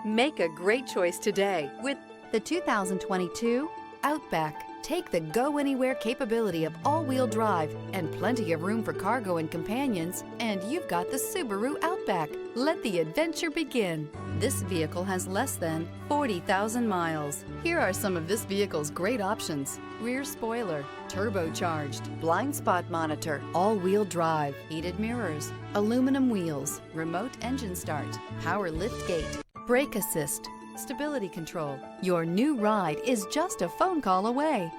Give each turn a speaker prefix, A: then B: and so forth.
A: Make a great choice today with the 2022 Outback. Take the go-anywhere capability of all-wheel drive and plenty of room for cargo and companions, and you've got the Subaru Outback. Let the adventure begin. This vehicle has less than 40,000 miles. Here are some of this vehicle's great options: rear spoiler, turbocharged, blind spot monitor, all-wheel drive, heated mirrors, aluminum wheels, remote engine start, power lift gate, brake assist, stability control. Your new ride is just a phone call away.